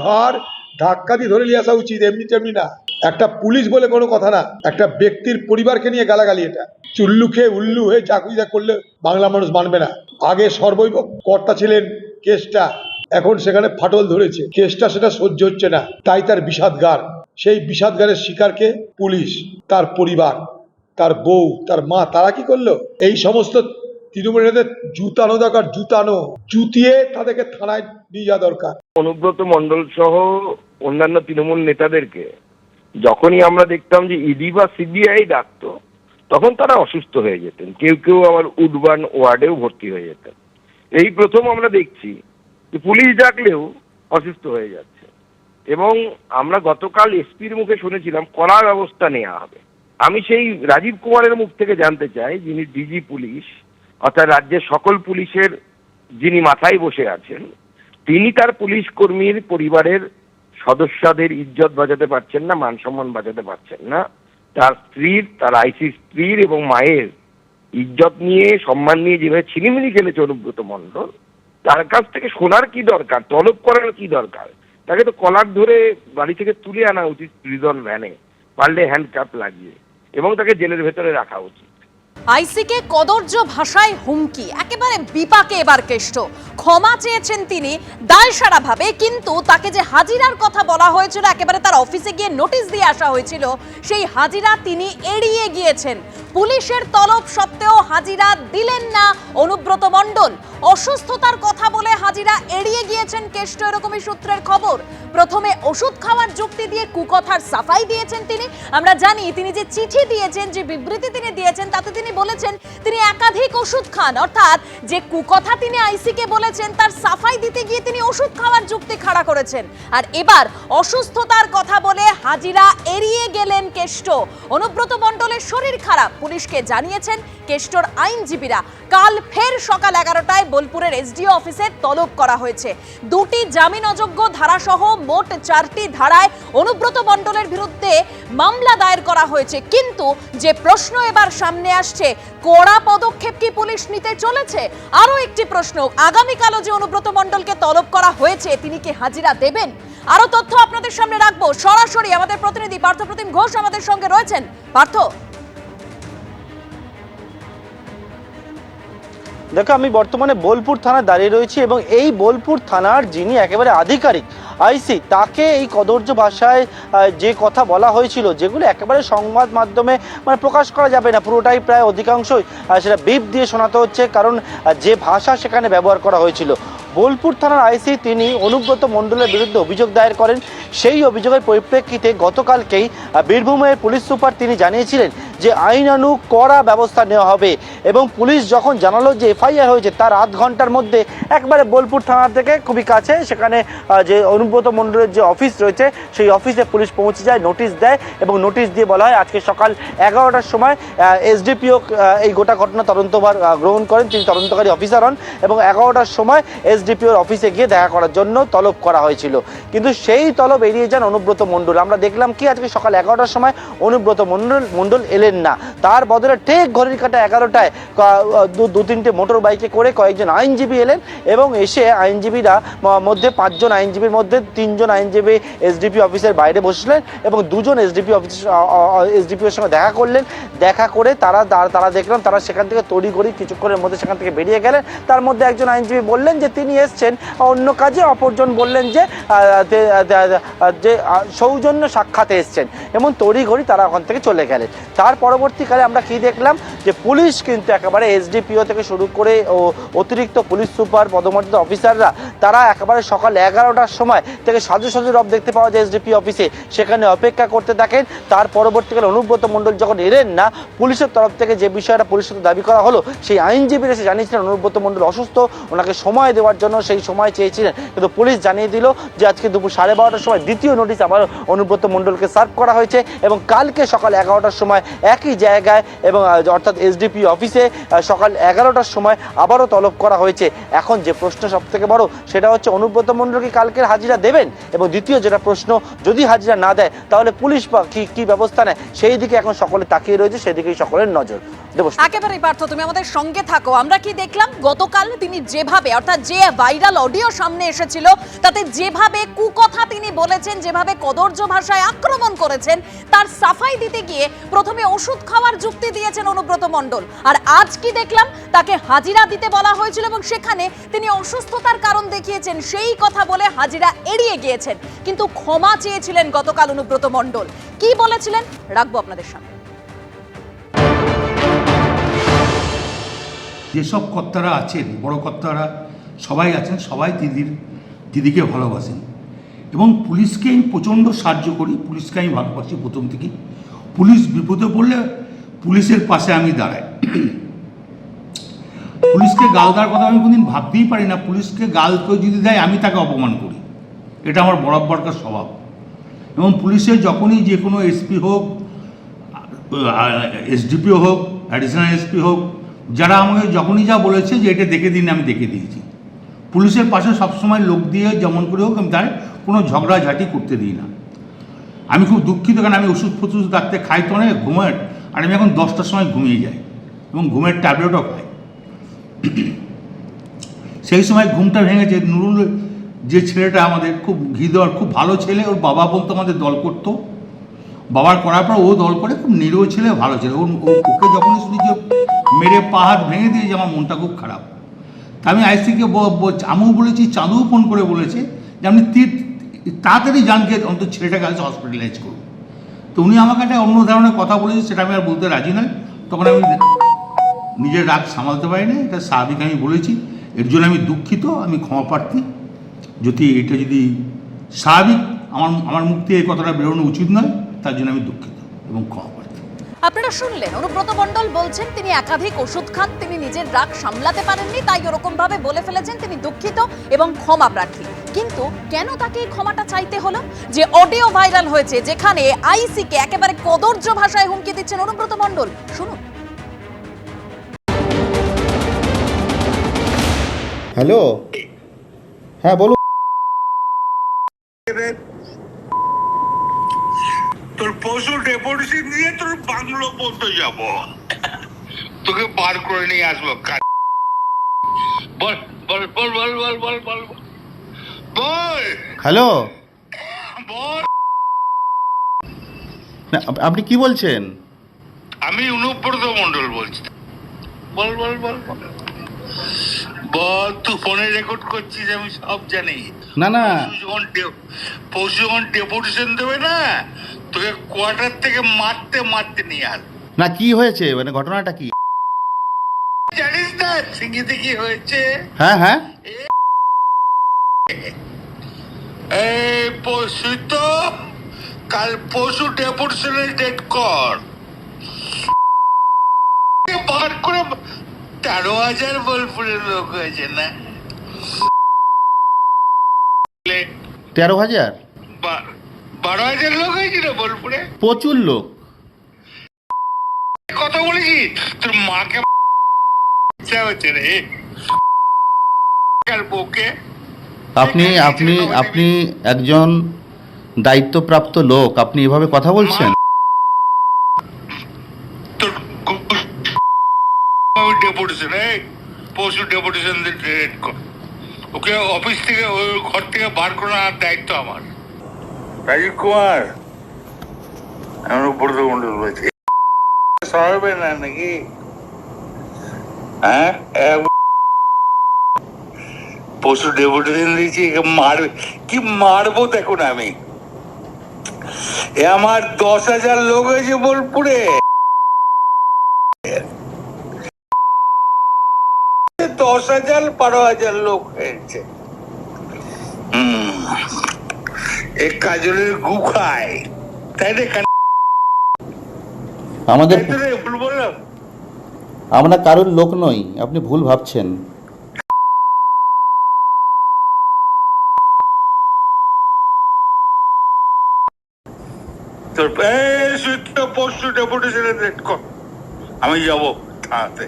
ঘর ধাক্কা দিয়ে ধরে নিয়ে আসা উচিত, এমনি তেমনি না। একটা পুলিশ বলে কোনো কথা না, একটা ব্যক্তির পরিবারকে নিয়ে গালাগালি। এটা চুল্লু খেয়ে উল্লু হয়ে চাকুরিটা করলে বাংলা মানুষ মানবে না। আগে সর্বৈব কর্তা ছিলেন কেসটা, এখন সেখানে ফাটল ধরেছে কেসটা, সেটা সহ্য হচ্ছে না, তাই তার বিষাদগার। সেই বিষাদগারের শিকারকে পুলিশ, তার পরিবার, তার বউ, তার মা, তারা কি করলো? এই সমস্ত তৃণমূলীদের জুতানো দরকার, জুতানো, জুতিয়ে তাদেরকে থানায় নিয়ে যাওয়া দরকার। অনুব্রত মণ্ডল সহ অন্যান্য তৃণমূল নেতাদেরকে যখনই আমরা দেখতাম যে ইডি বা সিবিআই ডাকতো, তখন তারা অসুস্থ হয়ে যেতেন, কেউ কেউ আবার উডবান ওয়ার্ডেও ভর্তি হয়ে যেতেন। এই প্রথম আমরা দেখছি যে পুলিশ ডাকলেও অসুস্থ হয়ে যাচ্ছে। এবং আমরা গতকাল এসপির মুখে শুনেছিলাম কড়া ব্যবস্থা নেওয়া হবে। আমি সেই রাজীব কুমারের মুখ থেকে জানতে চাই, যিনি ডিজি পুলিশ, অর্থাৎ রাজ্যের সকল পুলিশের যিনি মাথায় বসে আছেন, তিনি তার পুলিশ কর্মীর পরিবারের সদস্যদের ইজ্জত বাঁচাতে পারছেন না, মান সম্মান বাঁচাতে পারছেন না। তার স্ত্রীর, তার আইসি স্ত্রীর এবং মায়ের ইজ্জত নিয়ে, সম্মান নিয়ে যেভাবে ছিনিমিনি খেলেছে অনুব্রত মণ্ডল, তার কাছ থেকে শোনার কি দরকার, তলব করার কি দরকার? তাকে তো কলার ধরে বাড়ি থেকে তুলে আনা উচিত প্রিজন ভ্যানে, পারলে হ্যান্ডকাপ লাগিয়ে, এবং তাকে জেলের ভেতরে রাখা উচিত। আইসিকে কদর্য ভাষায় হুমকি, একেবারে বিপাকে এবার কেষ্ট। ক্ষমা চেয়েছেন তিনি দায়সারাভাবে, কিন্তু তাকে যে হাজিরার কথা বলা হয়েছিল, একেবারে তার অফিসে গিয়ে নোটিশ দিয়ে আসা হয়েছিল, সেই হাজিরা তিনি এড়িয়ে গিয়েছেন। পুলিশের তলব সত্ত্বেও হাজিরা দিলেন না অনুব্রত মণ্ডল। অসুস্থতার কথা বলে হাজিরা এড়িয়ে গিয়েছেন কেষ্ট, এরকমই সূত্রের খবর। প্রথমে ওষুধ খাওয়ার যুক্তি দিয়ে কুকথার সাফাই দিয়েছেন তিনি। আমরা জানি তিনি যে চিঠি দিয়েছেন, যে বিবৃতি তিনি দিয়েছেন, তাতে তিনি বলেছেন তিনি একাধিক ওষুধ খান, অর্থাৎ যে কুকথা তিনি আইসিকে বলেছেন তার সাফাই দিতে গিয়ে তিনি ওষুধ খাওয়ার যুক্তি খাড়া করেছেন। আর এবার অসুস্থতার কথা বলে হাজিরা এড়িয়ে গেলেন কেষ্ট। অনুব্রত মণ্ডলের শরীর খারাপ, পুলিশকে জানিয়েছেন কেষ্টর আইনজীবীরা। কাল ফের সকাল 11টায় বোলপুরের এসডিও অফিসে তলব করা হয়েছে। 2টি জামিন অযোগ্য ধারাসহ মোট 4টি ধারায় অনুব্রত মণ্ডলের বিরুদ্ধে মামলা দায়ের করা হয়েছে। কিন্তু যে প্রশ্ন এবার সামনে আসছে, কড়া পদক্ষেপ কি পুলিশ নিতে চলেছে? আরো একটি প্রশ্ন, আগামীকালও যে অনুব্রত মণ্ডলকে তলব করা হয়েছে, তিনি কি হাজিরা দেবেন? আরো তথ্য আপনাদের সামনে রাখবো। সরাসরি আমাদের প্রতিনিধি পার্থপ্রতিম ঘোষ আমাদের সঙ্গে রয়েছেন। পার্থ, দেখো, আমি বর্তমানে বোলপুর থানায় দাঁড়িয়ে রয়েছি এবং এই বোলপুর থানার যিনি একেবারে আধিকারিক আইসি, তাকে এই কদর্য ভাষায় যে কথা বলা হয়েছিল, যেগুলো একেবারে সংবাদ মাধ্যমে মানে প্রকাশ করা যাবে না, পুরোটাই প্রায় অধিকাংশই সেটা বিপ দিয়ে শোনাতে হচ্ছে, কারণ যে ভাষা সেখানে ব্যবহার করা হয়েছিল। বোলপুর থানার আইসি তিনি অনুব্রত মণ্ডলের বিরুদ্ধে অভিযোগ দায়ের করেন। সেই অভিযোগের পরিপ্রেক্ষিতে গতকালকেই বীরভূমের পুলিশ সুপার তিনি জানিয়েছিলেন যে আইনানুগ কড়া ব্যবস্থা নেওয়া হবে। এবং পুলিশ যখন জানালো যে এফআইআর হয়েছে, তার আধ ঘন্টার মধ্যে একবারে বোলপুর থানা থেকে খুবই কাছে সেখানে যে অনুব্রত মণ্ডলের যে অফিস রয়েছে, সেই অফিসে পুলিশ পৌঁছে যায়, নোটিশ দেয় এবং নোটিশ দিয়ে বলা হয় আজকে সকাল 11টার সময় এসডিপিও এই গোটা ঘটনা তদন্তভার গ্রহণ করেন। তিনি তদন্তকারী অফিসার হন এবং 11টার সময় এসডিপিওর অফিসে গিয়ে দেখা করার জন্য তলব করা হয়েছিল। কিন্তু সেই তলব এড়িয়ে যান অনুব্রত মণ্ডল। আমরা দেখলাম কি আজকে সকাল 11টার সময় অনুব্রত মণ্ডল এলেন না, তার বদলে ঠিক ঘড়ির কাঁটা 11টায় 2-3টে মোটর বাইকে করে কয়েকজন আইনজীবী এলেন এবং এসে আইনজীবীরা মধ্যে 5 জন আইনজীবীর মধ্যে 3 জন আইনজীবী এসডিপি অফিসের বাইরে বসলেন এবং 2 জন এসডিপিওর সঙ্গে দেখা করলেন। দেখা করে তারা দেখলাম তারা সেখান থেকে তড়িঘড়ি কিছুক্ষণের মধ্যে সেখান থেকে বেরিয়ে গেলেন। তার মধ্যে একজন আইনজীবী বললেন যে তিনি এসছেন অন্য কাজে, অপরজন বললেন যে সৌজন্য সাক্ষাতে এসছেন, এবং তড়িঘড়ি তারা ওখান থেকে চলে গেলেন। তার পরবর্তীকালে আমরা কি দেখলাম যে পুলিশ কিন্তু একেবারে এসডিপিও থেকে শুরু করে অতিরিক্ত পুলিশ সুপার পদমর্যাদা অফিসাররা তারা একেবারে সকাল 11টার সময় থেকে সাজু সাজু রব দেখতে পাওয়া যায় এসডিপি অফিসে, সেখানে অপেক্ষা করতে থাকেন। তার পরবর্তীকালে অনুব্রত মণ্ডল যখন এলেন না, পুলিশের তরফ থেকে যে বিষয়টা পুলিশের দাবি করা হলো, সেই আইনজীবীরা এসে জানিয়েছিলেন অনুব্রত মণ্ডল অসুস্থ, ওনাকে সময় দেওয়ার জন্য সেই সময় চেয়েছিলেন, কিন্তু পুলিশ জানিয়ে দিল যে আজকে দুপুর 12:30টার সময় দ্বিতীয় নোটিশ আবার অনুব্রত মণ্ডলকে সার্ভ করা হয়েছে এবং কালকে সকাল 11টার সময় একই জায়গায় এবং অর্থাৎ এসডিপি অফিসে সকাল 11টার সময় আবারও তলব করা হয়েছে। এখন যে প্রশ্ন সব থেকে বড় সেটা হচ্ছে অনুব্রত মণ্ডল কি কালকের হাজিরা দেবেন, এবং দ্বিতীয় যেটা প্রশ্ন, যদি হাজিরা না দেয় তাহলে পুলিশ কি ব্যবস্থা নেয়, সেই দিকে এখন সকলে তাকিয়ে রয়েছে, সেদিকেই সকলের নজর। একেবারেই পার্থ, তুমি আমাদের সঙ্গে থাকো। আমরা কি দেখলাম গতকাল তিনি যেভাবে, অর্থাৎ যে ভাইরাল অডিও সামনে এসেছিল তাতে যেভাবে কুকথা তিনি বলেছেন, যেভাবে কদর্য ভাষায় আক্রমণ করেছেন, তার সাফাই দিতে গিয়ে প্রথমে ওষুধ খাওয়ার যুক্তি দিয়েছেন অনুব্রত মণ্ডল। আর আজ কি দেখলাম, তাকে হাজিরা দিতে বলা হয়েছিল এবং সেখানে তিনি অসুস্থতার কারণ দেখিয়েছেন, সেই কথা বলে হাজিরা এড়িয়ে গিয়েছেন। কিন্তু ক্ষমা চেয়েছিলেন গতকাল অনুব্রত মণ্ডল। কি বলেছিলেন রাখবো আপনাদের সামনে। যেসব কর্তারা আছেন, বড় কর্তারা সবাই আছেন, সবাই দিদিকে ভালোবাসেন এবং পুলিশকে আমি প্রচণ্ড সাহায্য করি। পুলিশকে আমি ভালোবাসি প্রথম থেকেই। পুলিশ বিপদে পড়লে পুলিশের পাশে আমি দাঁড়াই। পুলিশকে গাল দেওয়ার কথা আমি কোনদিন ভাবতেই পারি না। পুলিশকে গাল কেউ যদি দেয়, আমি তাকে অপমান করি। এটা আমার বরাবরকার স্বভাব। এবং পুলিশের যখনই যে কোনো এসপি হোক, এসডিপিও হোক, অ্যাডিশনাল এসপি হোক, যারা আমাকে যখনই যা বলেছে যে এটা দেখে দিন, আমি দেখে দিয়েছি। পুলিশের পাশে সবসময় লোক দিয়ে যেমন করে হোক আমি তার কোনো ঝগড়াঝাটি করতে দিই না। আমি খুব দুঃখিত, কারণ আমি ওষুধ ফষুধ রাখতে খাই তো অনেক ঘুমের, আর আমি এখন 10টার সময় ঘুমিয়ে যাই এবং ঘুমের ট্যাবলেটও খাই। সেই সময় ঘুমটা ভেঙেছে। নুরুল যে ছেলেটা আমাদের খুব ঘি দেওয়ার খুব ভালো ছেলে, ওর বাবা বলতো আমাদের দল করতো। বাবার করার পর ও দল করে, খুব নিরীহ ছেলে, ভালো ছেলে। ওকে যখনই শুনি যে মেরে পা হাত ভেঙে দিয়েছে, আমার মনটা খুব খারাপ। তা আমি আইসিকে আমিও বলেছি, চাঁদুও ফোন করে বলেছে যে আপনি তাড়াতাড়ি জানকে অন্তত ছেলেটাকে আসে হসপিটালাইজ করুন। তো উনি আমাকে একটা অন্য ধরনের কথা বলেছে, সেটা আমি আর বলতে রাজি নয়। তখন আমি নিজের রাগ সামালতে পারি না। এটা স্বাভাবিক, আমি বলেছি। এর জন্য আমি দুঃখিত, আমি ক্ষমা প্রার্থী। যদি স্বাভাবিক আমার মুখ থেকে এই কথাটা বেরোনো উচিত নয়, তার জন্য আমি দুঃখিত এবং ক্ষমা প্রার্থী। আপনারা শুনলেন, অনুব্রত মণ্ডল বলছেন তিনি একাধিক ওষুধ খান, তিনি নিজের রাগ সামলাতে পারেননি, তাই ওরকম ভাবে বলে ফেলেছেন। তিনি দুঃখিত এবং ক্ষমা প্রার্থী। কিন্তু কেন তাকে এই ক্ষমাটা চাইতে হলো? যে অডিও ভাইরাল হয়েছে, যেখানে আইসিকে একেবারে কদর্য ভাষায় হুমকি দিচ্ছেন অনুব্রত মণ্ডল, শুনুন। হ্যালো, হ্যাঁ বলুন। তোর পশু ডেপুটেশন দিয়ে তোর বাংলো পর্যন্ত যাব, তোকে বার করে নিয়ে আসবো। বল বল বল বল বল বল বল বল হ্যালো, বল। না, আপনি কি বলছেন? আমি অনুব্রত মণ্ডল বলছি। বল বল বল বল বল। তুই ফোনে রেকর্ড করছিস, আমি সব জানি। না না, পশু যখন ডেপুটেশন দেবে না, তোকে কোয়ার্টার থেকে মারতে মারতে নিয়ে আস। না কি হয়েছে, মানে ঘটনাটা কি? জানিস না সিঙ্গিতে কি হয়েছে? হ্যাঁ হ্যাঁ, এই পশু তো কাল পশু ডেপুটেশনের ডেট কর, বার করে 13,000 বোলপুরের লোক হয়েছে না? 13,000? 12,000 লোক হয়েছে না বোলপুরে? প্রচুর লোক। কথা বলেছি তোর মাকে হচ্ছে রে বউকে। আপনি আপনি আপনি একজন দায়িত্বপ্রাপ্ত লোক, আপনি এভাবে কথা বলছেন? তোর ডেপুটেশন, পশু ডেপুটেশন ডেট কর। ওকে অফিস থেকে, ওই ঘর থেকে বার করার দায়িত্ব আমার। রাজীব কুমার, আমার উপর বলছি সরাবে না নাকি? হ্যাঁ, পশু ডেপুটেশন দিয়েছি, মারবে কি? মারবো দেখুন আমি। আমার 10,000 লোক হয়েছে বোলপুরে, 10,000 12,000 লোক হয়েছে। এক কাজলের গু খায়, তাই রে? আমাদের ভুল বললাম? আমরা কারোর লোক নই, আপনি ভুল ভাবছেন। তোর পশু ডেপুটেশনের ডেট কর, আমি যাবো থানাতে।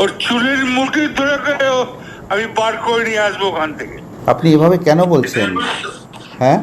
ওর চুলের মুঠি ধরে আমি বার করে নিয়ে আসবো ওখান থেকে। আপনি এভাবে কেন বলছেন? হ্যাঁ,